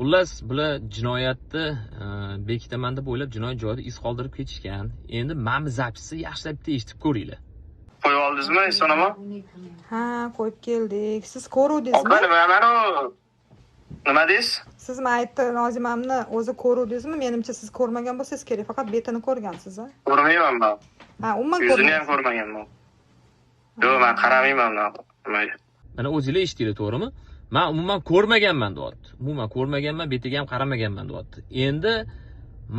Xullas, bular jinoyatni bekitaman deb o'ylab jinoyat joyida iz qoldirib ketishgan. Endi ma'mi zapisi yaxshilab bitta eshitib ko'ringlar. Qo'yib oldingizmi, Esonaman? Ha, qo'yib keldik. Siz ko'ruvdingizmi? Opa, nima deysiz? Siz aytdi Nozimamni o'zi ko'ruvdingizmi? Menimcha siz ko'rmagan bo'lsangiz kerak, faqat betini ko'rgansiz a? Ko'rmayman men. Ha, umuman Yuzini ham ko'rmaganman. Yo'q, men qaramayman nimaga. Mana o'zinglar eshitdinglar, to'g'rimi? Men umuman ko'rmaganman deyapti. Umuman ko'rmaganman, betiga ham qaramaganman deyapti. Endi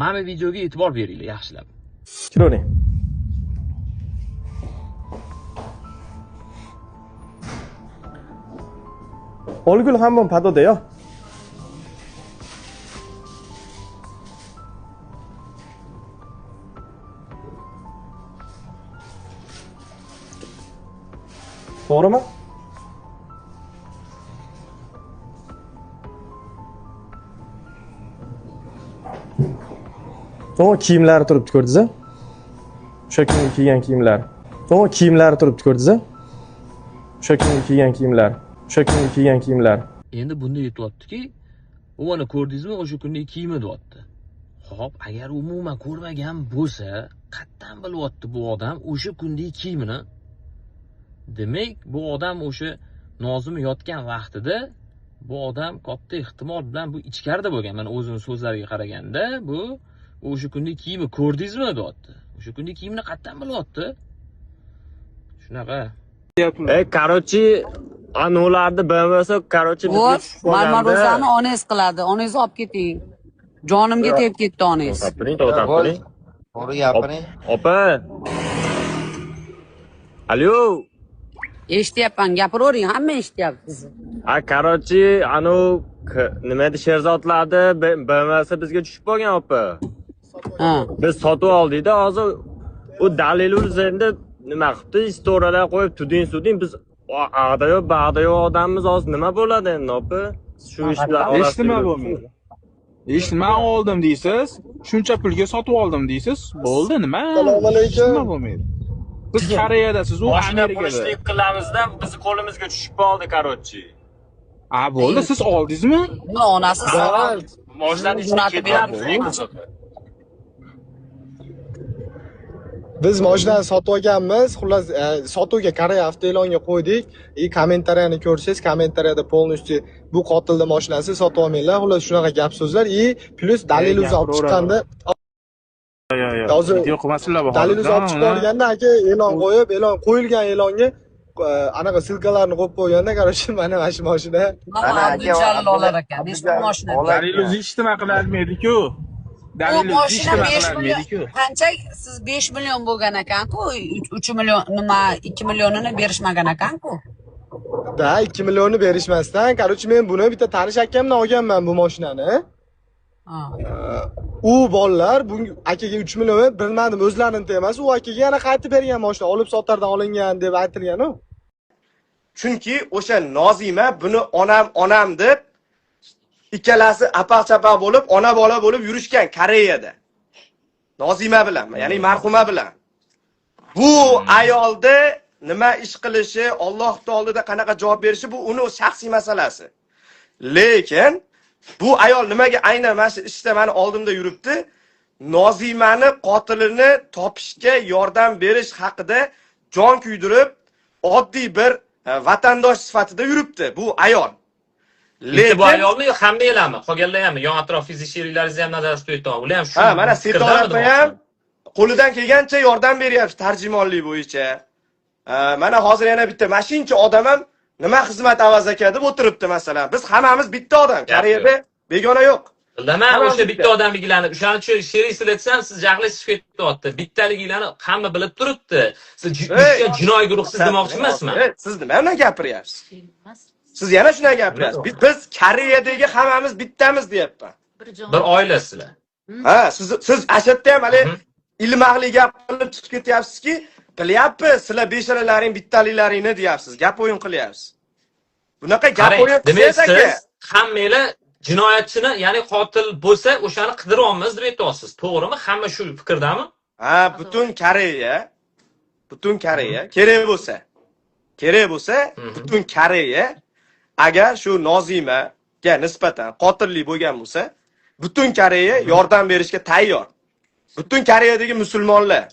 mana videoga e'tibor beringlar yaxshilab. Chironing. Olgul hamon padoda-yo. To'g'rimi? To'g'ri kiyimlari turibdi, ko'rdingiz-a? O'sha kuni kiygan kiyimlar. To'g'ri kiyimlari turibdi, ko'rdingiz-a? O'sha kuni kiygan kiyimlar. O'sha kuni kiygan kiyimlar. Endi bunda aytyaptiki, u ana ko'rdingizmi, o'sha kunning kiyimi deyapti. Xo'p, agar umuman ko'rmagan bo'lsa, qayerdan bilyapti bu odam o'sha kunning kiyimini? Demak, bu odam o'sha Nozim yotgan vaqtida bu odam katta ehtimol bilan bu ichkarida bo'lgan. Mana o'zining so'zlariga qaraganda, bu o'sha kunning kiyimi ko'rdingizmi deyapti. O'sha kunning kiyimini qayerdan bilyapti? Shunaqa. Короче, anularni bilmasa, короче, Voy, Marmarosani onangiz qiladi. Onangizni olib keting. Jonimga tegib ketdi onangiz. To'g'ri gapiring. Opa. Alo. Eshityapman, gapiravering, hamma eshityapti. Короче, nima edi sherzodlarni bilmasa bizga tushib qolgan opa. Ha. Biz sotib oldik-da, hozir u dalilimiz endi nima qilibdi, istoralar qo'yib tuding biz ag'dayo bag'dayo odamimiz hozir nima bo'ladi endi opa? Shu ish bilan Hech nima bo'lmaydi. Hech nima oldim deysiz, shuncha pulga sotib oldim deysiz. Bo'ldi, nima? Hech nima bo'lmaydi. Biz Koreyadasiz, u Amerikada. Ishlik qilamizda bizni qo'limizga tushib qoldi, короче. Bo'ldi, siz oldingizmi? Uni onasi Moshinani jo'natib beramiz. Biz mashinani sotib olganmiz. Xullas, sotuvga Koreya avtoe'longa qo'ydik. Kommentariyani ko'rsangiz, kommentariyada полностью bu qotilni mashinasi sotib olmanglar. Xullas, shunaqa gap so'zlar. Plus dalilingizni olib chiqqanda hozir video qilmasinlar bu. dalilingizni olib chiqib olganda aka e'lon qo'yilgan e'longa anaqa silkalarni qo'yib qo'yganda, короче, mana shu mashina. Mana Abdujalil olar ekan. Nechta mashina? Dalilingizni hech nima qilarmaydi-ku. Dalilingizni hech nima qilarmaydi-ku. Qancha siz 5 million bo'lgan ekan-ku, 3 million nima 2 millionini berishmagan ekan-ku. Da 2 millionni berishmasdan, короче, men buni bitta tanish akamdan olganman bu mashinani. U bolalar bu akaga 3 million bilmadim, o'zlarini emas, u akaga yana qaytib bergan mashina, olib sotardan olingan deb aytilgan-ku. Chunki o'sha Nozima buni onam deb ikkalasi apaq-chapaq bo'lib, ona bola bo'lib yurishgan Koreyada. Nozima bilan, ya'ni marhuma bilan. Bu ayolda nima ish qilishi, Alloh taolida qanaqa javob berishi bu uni shaxsiy masalasi. Lekin bu ayol nimaga aynan mana shu ishda meni oldimda yuribdi? Nozimani qotilini topishga yordam berish haqida jon kuydirib, oddiy bir vatandosh sifatida yuribdi bu ayol. Lekin bu ayolmi, hammalarmi? Qolganlar ham, yon atrofingizda sheriklaringiz ham nazarda tutayotgan. Ular ham shu. Mana Setoratda ham qo'lidan kelgancha yordam beryapti tarjimonlik bo'yicha. Mana hozir yana bitta mashinchi odam ham nima xizmat avaz aka deb o'tiribdi masalan. Biz hammamiz bitta odam, Koreyada begona yo'q. Bilaman, o'sha bitta odamliginglarni, o'shani sherik siletsam, siz jahlingiz chiqib ketyapti. Bittaliginglarni hamma bilib turibdi. Siz jinoiy guruhsiz demoqchi emasman. Siz nima bilan gapiryapsiz? Siz yana shunday gapiryapsiz. Biz Koreyadagi hammamiz bittamiz deyapman. Bir oilasizlar. Siz ashadda ham hali ilmaqli gap qilib chiqib ketyapsizki, bilyapsiz, sizlar beshalalaring bittaliklaringni deyapsiz. Gap o'yin qilyapsiz. Bunaqa gap o'yin qilsangiz aka, hammanglar jinoyatchini, ya'ni qotil bo'lsa, o'shani qidiryapmiz deb aytyapsiz. To'g'rimi? Hamma shu fikrdami? Butun Koreya kerak bo'lsa, butun Koreya agar shu Nozimaga ga nisbatan qotillik bo'lgan bo'lsa, butun Koreya yordam berishga tayyor. Butun Koreyadagi musulmonlar.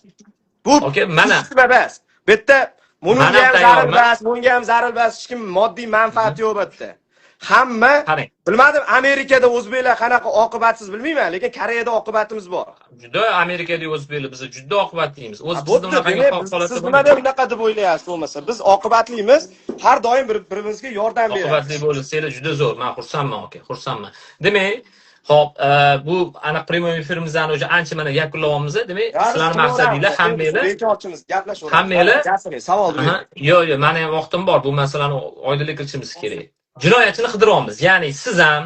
Bu Okey, mana bas. Bu yerda bunga Mana ham tayyorman. zarar bas, bunga ham zarar bas, hech kim moddiy manfaat yo'q bu yerda. Hamma qarang. bilmadim, Amerikada o'zbeklar qanaqa oqibatsiz bilmayman, lekin Koreyada oqibatimiz bor. Juda Amerikada o'zbeklar biz juda oqibatlimiz. O'z bizda Bo'pti, unaqa demak, holatda siz nima deb unaqa deb o'ylayapsiz bo'lmasa, biz oqibatlimiz, har doim bir-birimizga yordam beramiz. oqibatli bo'lsanglar juda zo'r. Men xursandman aka, xursandman. Demak, hop, bu ana premyer efirimizni o'sha ancha mana yakunlayapmiz. Demak, sizlarning maqsadinglar hammanglar bekorchimiz gaplashamiz. Hammanglar savol bering. yo'q, mani ham vaqtim bor. Bu masalani oydinlik kiritishimiz kerak. Jinoyatchini qidiryapmiz. Ya'ni siz ham,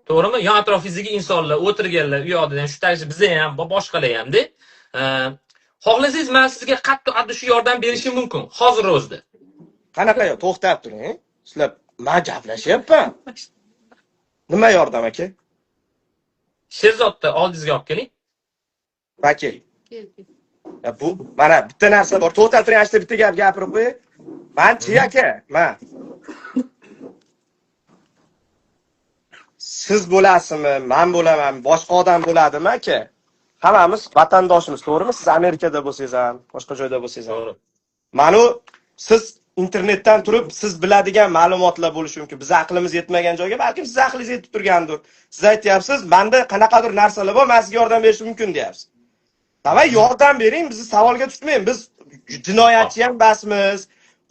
to'g'rimi? Yon atrofingizdagi insonlar, o'tirganlar, u yoqda ham shu tarzda biz ham, boshqalar ham-da. Xohlasangiz, men sizga qattiq shu yordam berishim mumkin. Hozir o'zida. Qanaqa yo, to'xtab turing. Sizlar men gaplashyapman. Nima yordam aka? Sherzodni oldingizga olib keling. Vakil. Bu mana bitta narsa bor. To'xtab turing, ashta bitta gap gapirib qo'y. Men-chi aka, men. Siz bo'lasizmi, men bo'laman, boshqa odam bo'ladimi aka? Hammamiz vatandoshimiz, to'g'rimi? Siz Amerikada bo'lsangiz ham, boshqa joyda bo'lsangiz ham. To'g'ri. Mana siz internetdan turib, siz biladigan ma'lumotlar bo'lishi mumkin. Biz aqlimiz yetmagan joyga, balkim siz aqlingiz yetib turgandir. Siz aytyapsiz, menda qanaqadir narsalar bor, men sizga yordam berishim mumkin deyapsiz. Davay yordam bering, bizni savolga tutmang. Biz jinoyatchi ham emasmiz.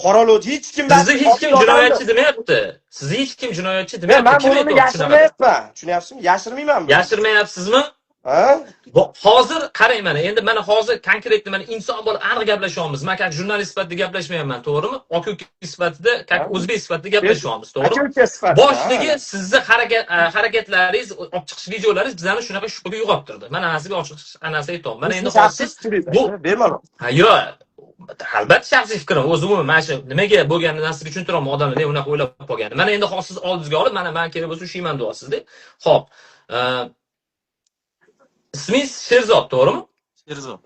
Qoralut hech kim Sizni hech kim jinoyatchi demayapti. Sizni hech kim jinoyatchi demayapti. Men Kim buni aytyapti shunaqa? yashirmayapman. Tushunyapsizmi? Yashirmayman buni. Yashirmayapsizmi? Ha? Hozir qarang mana, endi mana hozir konkretni mana inson bo'lib aniq gaplashyapmiz. Men как jurnalist sifatida gaplashmayapman, to'g'rimi? Aka sifatida, как o'zbek sifatida gaplashyapmiz, to'g'rimi? Boshligi sizni harakatlaringiz, olib chiqish videolaringiz bizani shunaqa shubhaga uyg'ottirdi. Mana sizga ochiq anasi aytaman. Mana endi hozir bu bermadim. ha yo'q. Albatta shaxsiy fikrim, o'zim mana shu nimaga bo'lganini narsaga tushuntiraman odamlar unaqa o'ylab qolgan. Mana endi hozir siz oldingizga olib, mana men kerak bo'lsa ushlayman deyapsiz-da. Xo'p. Ismingiz Sherzod, to'g'rimi? Sherzod.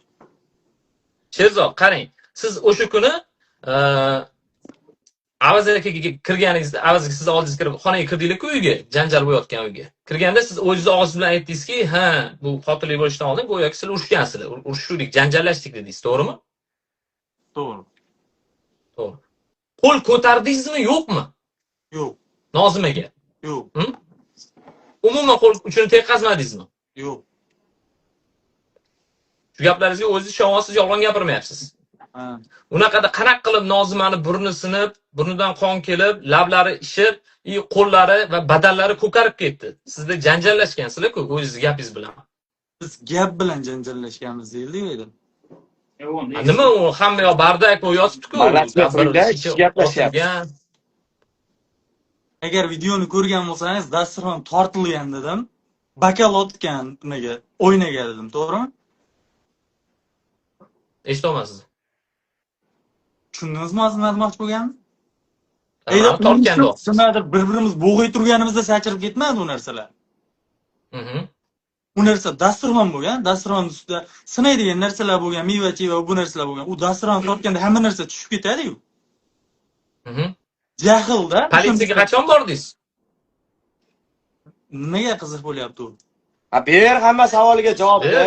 Sherzod, qarang. Siz o'sha kuni Avaz akaga kirganingizda, Avaz aka siz oldingizga kirib, xonaga kirdinglar-ku uyga, janjal bo'layotgan uyga. Kirganda siz o'zingiz og'iz bilan aytdingizki, "Ha, bu qotillik bo'lishdan oldin go'yoki sizlar urushgansizlar, urushdik, janjallashdik" dedingiz, to'g'rimi? To'g'ri. To'g'ri. Qo'l ko'tardingizmi, yo'qmi? Yo'q. Nozimaga. Yo'q. Umuman qo'l uchini tekkazmadingizmi? Yo'q. Shu gaplaringizga o'zingiz ishonyapsiz, yolg'on gapirmayapsiz. Ha. Unaqada qanaqa qilib Nozimani burni sinib, burnidan qon kelib, lablari ishib, qo'llari va badallari ko'karib ketdi. Sizda janjallashgansizlar-ku o'zingiz gapingiz bilan. Biz gap bilan janjallashganmiz deyildi. Nima u hamma yo bardak u yotibdi-ku. Gaplashyapti. Agar videoni ko'rgan bo'lsangiz, dasturxon tortilgan dedim. Bakal otgan nimaga, o'ynaga dedim, to'g'rimi? Eshitolmaysiz. Tushundingizmi hozir nima demoqchi bo'lganim? Tortganda. Nimadir bir-birimiz bo'g'ay turganimizda sachirib ketmadi u narsalar. U narsa dasturxon bo'lgan, dasturxon ustida sinaydigan narsalar bo'lgan, meva-cheva va bu narsalar bo'lgan. U dasturxon tortganda hamma narsa tushib ketadi-yu. Jahlda. Politsiyaga qachon bordingiz? Nimaga qiziq bo'lyapti u? Ber hamma savoliga javob ber.